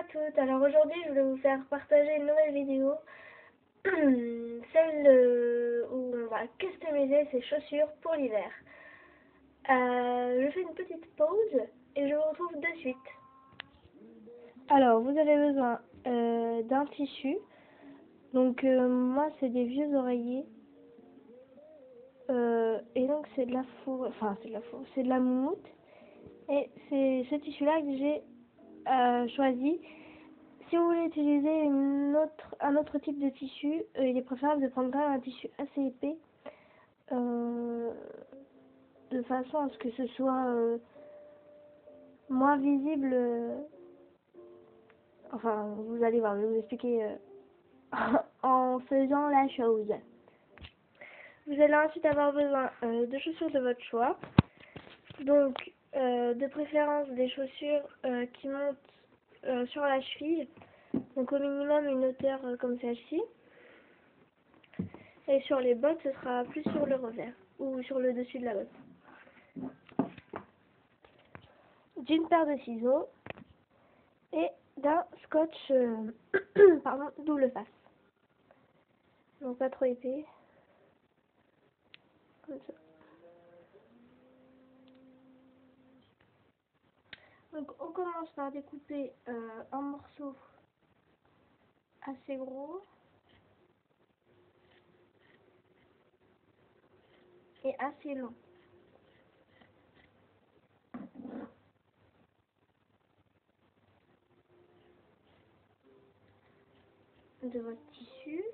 toutes, alors aujourd'hui je voulais vous faire partager une nouvelle vidéo, celle où on va customiser ses chaussures pour l'hiver. Je fais une petite pause et je vous retrouve de suite. Alors vous avez besoin d'un tissu, donc moi c'est des vieux oreillers, et donc c'est de la fourrure, c'est de la moumoute, et c'est ce tissu là que j'ai choisi. Si vous voulez utiliser un autre type de tissu, il est préférable de prendre quand même un tissu assez épais, de façon à ce que ce soit moins visible. Enfin, vous allez voir, je vais vous expliquer en faisant la chose. Vous allez ensuite avoir besoin de chaussures de votre choix, donc de préférence des chaussures qui montent sur la cheville, donc au minimum une hauteur comme celle-ci. Et sur les bottes, ce sera plus sur le revers ou sur le dessus de la botte. D'une paire de ciseaux et d'un scotch double face. Donc pas trop épais. Comme ça. Donc on commence par découper un morceau assez gros et assez long. De votre tissu.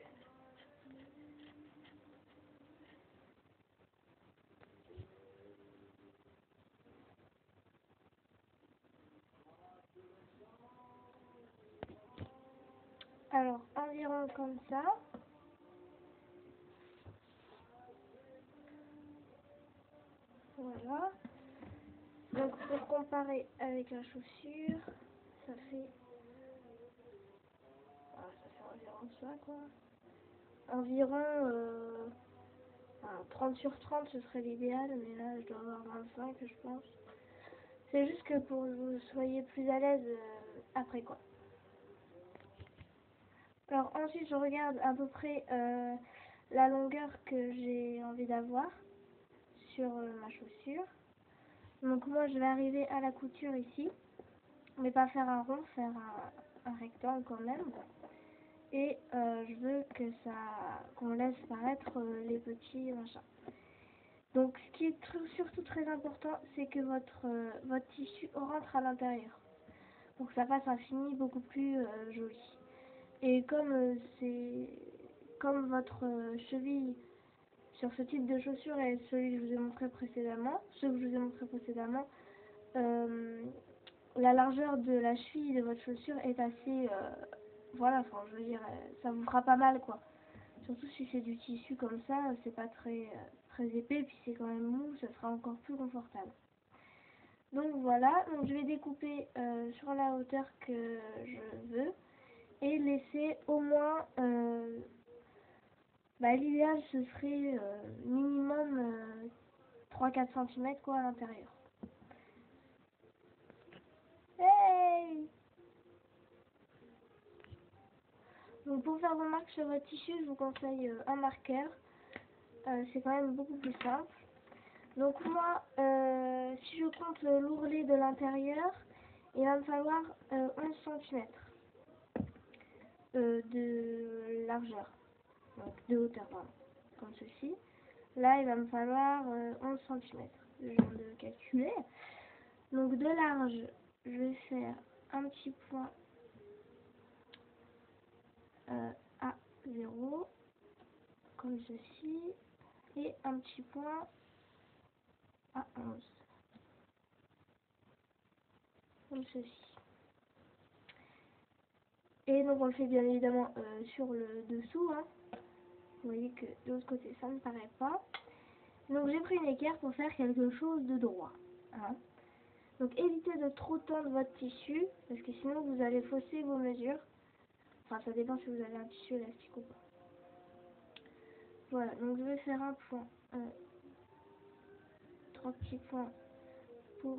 Alors environ comme ça. Voilà. Donc pour comparer avec la chaussure, ça fait environ ça quoi. Environ 30 sur 30 ce serait l'idéal, mais là je dois avoir 25 je pense. C'est juste que pour que vous soyez plus à l'aise après quoi. Alors ensuite je regarde à peu près la longueur que j'ai envie d'avoir sur ma chaussure. Donc moi je vais arriver à la couture ici, mais pas faire un rond, faire un rectangle quand même. Et je veux que qu'on laisse paraître les petits machins. Donc ce qui est surtout très important, c'est que votre tissu rentre à l'intérieur, pour que ça fasse un fini beaucoup plus joli. Et comme votre cheville sur ce type de chaussure est celui que je vous ai montré précédemment, la largeur de la cheville de votre chaussure est assez, voilà, enfin je veux dire, ça vous fera pas mal quoi. Surtout si c'est du tissu comme ça, c'est pas très épais, puis c'est quand même mou, ça sera encore plus confortable. Donc voilà, donc je vais découper sur la hauteur que je veux et laisser au moins, l'idéal ce serait minimum 3-4 cm quoi à l'intérieur. Hey! Donc pour faire vos marques sur votre tissu, je vous conseille un marqueur. C'est quand même beaucoup plus simple. Donc moi, si je compte l'ourlet de l'intérieur, il va me falloir 11 cm de largeur, donc de hauteur, pardon, comme ceci. Là, il va me falloir 11 cm. Je viens de calculer. Donc de large, je vais faire un petit point à 0, comme ceci, et un petit point à 11, comme ceci. Et donc on le fait bien évidemment sur le dessous, hein. Vous voyez que de l'autre côté ça ne paraît pas. Donc j'ai pris une équerre pour faire quelque chose de droit, hein. Donc évitez de trop tendre votre tissu, parce que sinon vous allez fausser vos mesures. Enfin ça dépend si vous avez un tissu élastique ou pas. Voilà, donc je vais faire un point, 3 petits points pour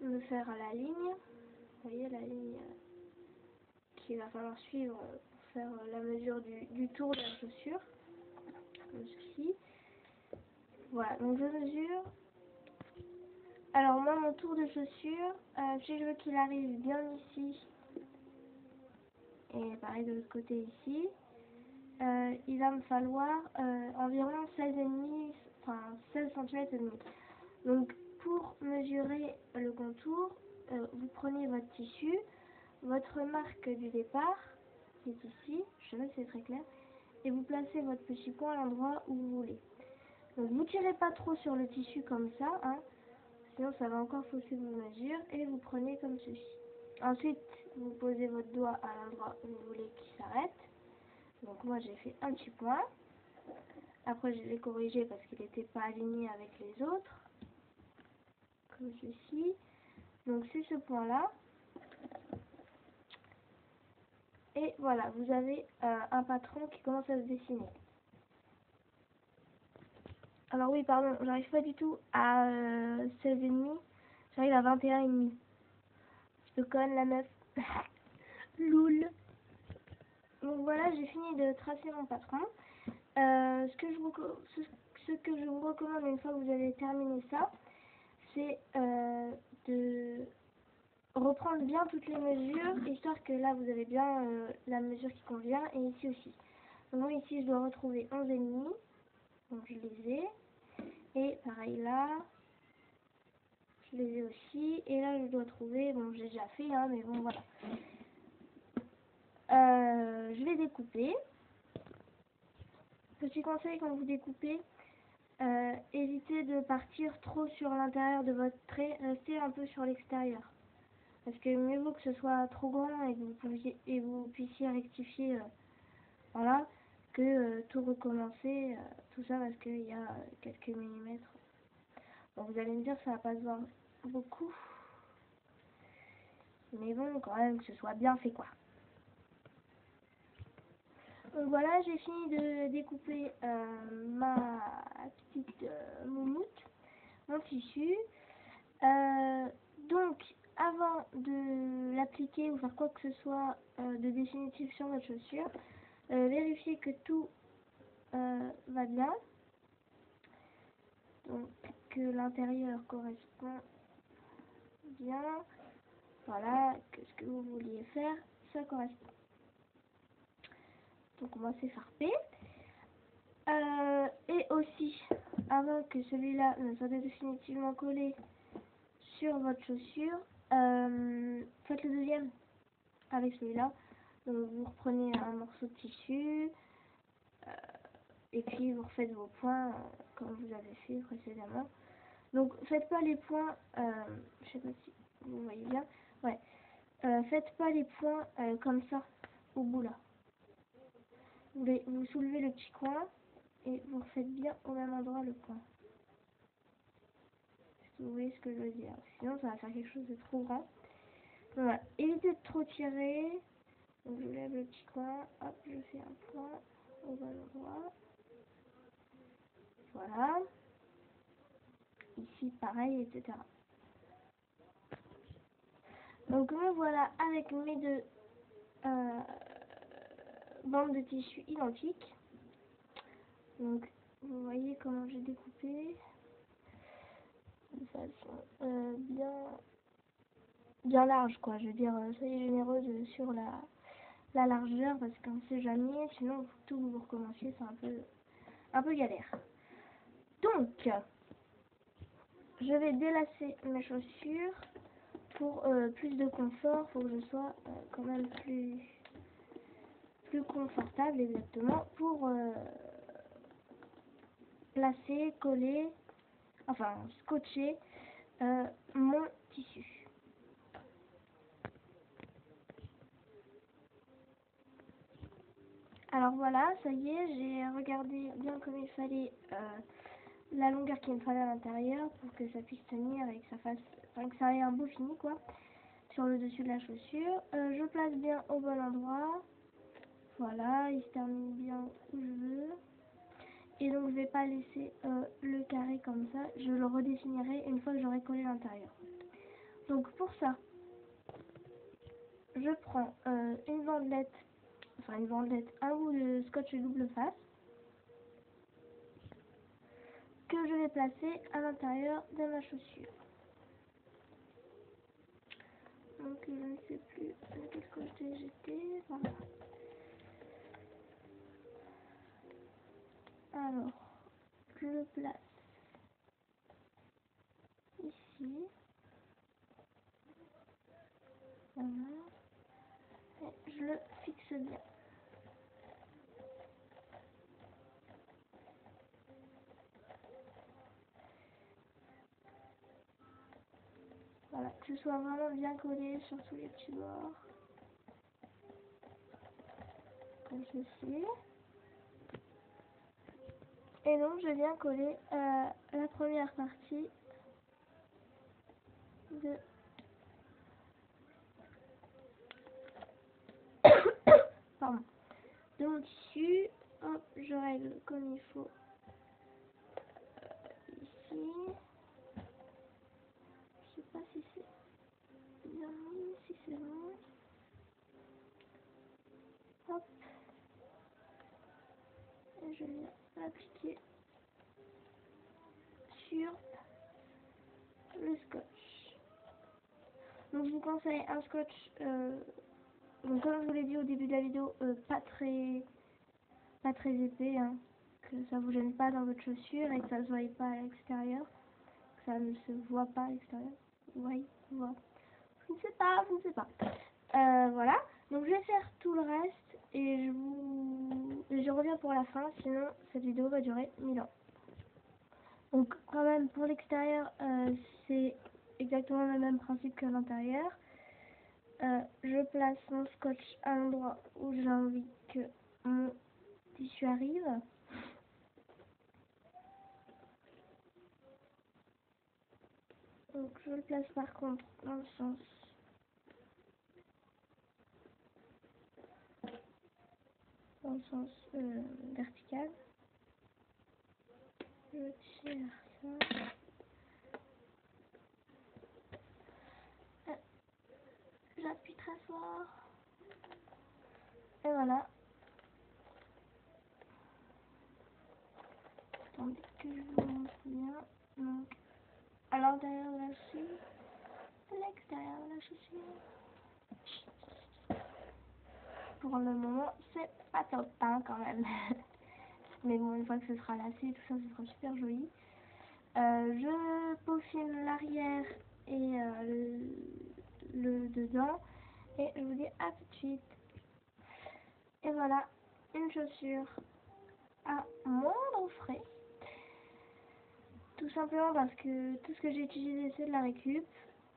me faire la ligne. Vous voyez la ligne qu'il va falloir suivre pour faire la mesure du tour de la chaussure. Comme ceci. Voilà, donc je mesure. Alors moi, mon tour de chaussure, si je veux qu'il arrive bien ici, et pareil de l'autre côté ici, il va me falloir environ 16,5, enfin 16 cm et demi. Donc pour mesurer le contour, vous prenez votre tissu, votre marque du départ, qui est ici, je sais pas si c'est très clair, et vous placez votre petit point à l'endroit où vous voulez. Donc vous tirez pas trop sur le tissu comme ça, hein, sinon ça va encore fausser vos mesures, et vous prenez comme ceci. Ensuite, vous posez votre doigt à l'endroit où vous voulez qu'il s'arrête. Donc moi j'ai fait un petit point. Après je l'ai corrigé parce qu'il n'était pas aligné avec les autres. Comme ceci. Donc c'est ce point là. Et voilà, vous avez un patron qui commence à se dessiner. Alors oui, pardon, j'arrive pas du tout à 16,5. J'arrive à 21,5. Je te conne la meuf. Loul. Donc voilà, j'ai fini de tracer mon patron. Ce que je vous recommande une fois que vous avez terminé ça, c'est de reprendre bien toutes les mesures, histoire que là vous avez bien la mesure qui convient, et ici aussi. Donc moi ici je dois retrouver 11,5, donc je les ai, et pareil là, je les ai aussi, et là je dois trouver, bon j'ai déjà fait, hein, mais bon voilà. Je vais découper. Petit conseil quand vous découpez, évitez de partir trop sur l'intérieur de votre trait, restez un peu sur l'extérieur. Parce que mieux vaut que ce soit trop grand et que vous puissiez rectifier, voilà, que tout recommencer, tout ça parce qu'il y a quelques millimètres. Bon, vous allez me dire que ça va pas se voir beaucoup, mais bon, quand même que ce soit bien fait quoi. Donc voilà, j'ai fini de découper ma petite moumoute, mon tissu. Donc, avant de l'appliquer ou faire quoi que ce soit de définitif sur votre chaussure, vérifiez que tout va bien. Donc, que l'intérieur correspond bien. Voilà, que ce que vous vouliez faire, ça correspond. Donc, on va s'effarper. Et aussi, avant que celui-là ne soit définitivement collé sur votre chaussure, faites le deuxième avec celui-là. Donc vous reprenez un morceau de tissu et puis vous refaites vos points comme vous avez fait précédemment. Donc faites pas les points, je sais pas si vous voyez bien, ouais, faites pas les points comme ça au bout là. Vous soulevez le petit coin et vous refaites bien au même endroit le point. Vous voyez ce que je veux dire, sinon ça va faire quelque chose de trop grand. Donc, voilà, évitez de trop tirer. Donc je lève le petit coin, hop, je fais un point au bon endroit. Voilà. Ici pareil, etc. Donc me voilà avec mes deux bandes de tissu identiques. Donc vous voyez comment j'ai découpé de façon bien large quoi. Je veux dire, soyez généreuse sur la largeur parce qu'on ne sait jamais, sinon tout vous recommenciez, c'est un peu galère. Donc je vais délasser mes chaussures pour plus de confort, pour que je sois quand même plus confortable exactement, pour placer, coller, enfin scotcher mon tissu. Alors voilà, ça y est, j'ai regardé bien comme il fallait la longueur qu'il me fallait à l'intérieur pour que ça puisse tenir et que ça fasse, enfin, que ça ait un beau fini quoi, sur le dessus de la chaussure. Je place bien au bon endroit, voilà, il se termine bien où je veux. Et donc je vais pas laisser le carré comme ça, je le redessinerai une fois que j'aurai collé l'intérieur. Donc pour ça, je prends une bandelette, un bout de scotch double face que je vais placer à l'intérieur de ma chaussure. Donc je ne sais plus de quel côté j'étais. Voilà. Alors, je le place ici. Voilà. Et je le fixe bien. Voilà, que ce soit vraiment bien collé sur tous les petits bords. Comme ceci. Et donc je viens coller la première partie de pardon, de mon tissu. Hop, je règle comme il faut ici. Je sais pas si c'est bien mis, si c'est bon. Hop. Et je viens l'appliquer sur le scotch. Donc je vous conseille un scotch, donc comme je vous l'ai dit au début de la vidéo, pas très épais, hein, que ça vous gêne pas dans votre chaussure et que ça ne se voie pas à l'extérieur, que ça ne se voit pas à l'extérieur. Oui, voilà. Je ne sais pas. Voilà, donc je vais faire tout le reste et je reviens pour la fin, sinon cette vidéo va durer 1000 ans. Donc quand même pour l'extérieur, c'est exactement le même principe que l'intérieur. Je place mon scotch à l'endroit où j'ai envie que mon tissu arrive. Donc je le place par contre dans le sens vertical. Je tire ça. J'appuie très fort. Et voilà. Attendez que je vous montre bien. Donc, à l'intérieur de la chaussure, à l'extérieur de la chaussure. Pour le moment, c'est pas top, hein, quand même. Mais bon, une fois que ce sera lassé, tout ça, ce sera super joli. Je peaufine l'arrière et le dedans. Et je vous dis à tout de suite. Et voilà, une chaussure à moindre frais. Tout simplement parce que tout ce que j'ai utilisé, c'est de la récup.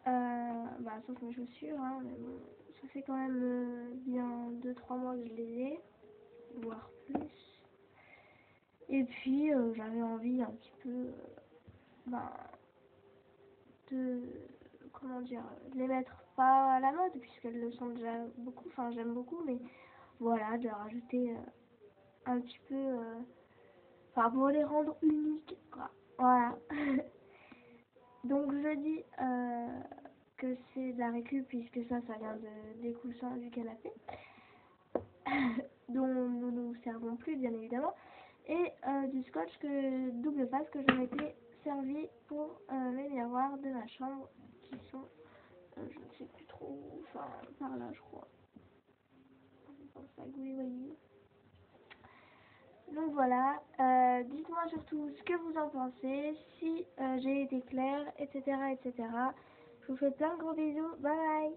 Sauf mes chaussures, hein, mais bon, ça fait quand même bien 2-3 mois que je les ai, voire plus. Et puis, j'avais envie un petit peu de, comment dire, de les mettre pas à la mode, puisqu'elles le sont déjà beaucoup, enfin j'aime beaucoup, mais voilà, de rajouter un petit peu, pour les rendre uniques, quoi. Voilà. Donc je dis que c'est de la récup, puisque ça vient des coussins du canapé, dont nous nous servons plus, bien évidemment, et du scotch double face que je m'étais servi pour mes miroirs de ma chambre, qui sont, je ne sais plus trop, enfin par là je crois. Je pense à Gouy. Donc voilà, dites-moi surtout ce que vous en pensez, si j'ai été claire, etc. Je vous fais plein de gros bisous, bye bye.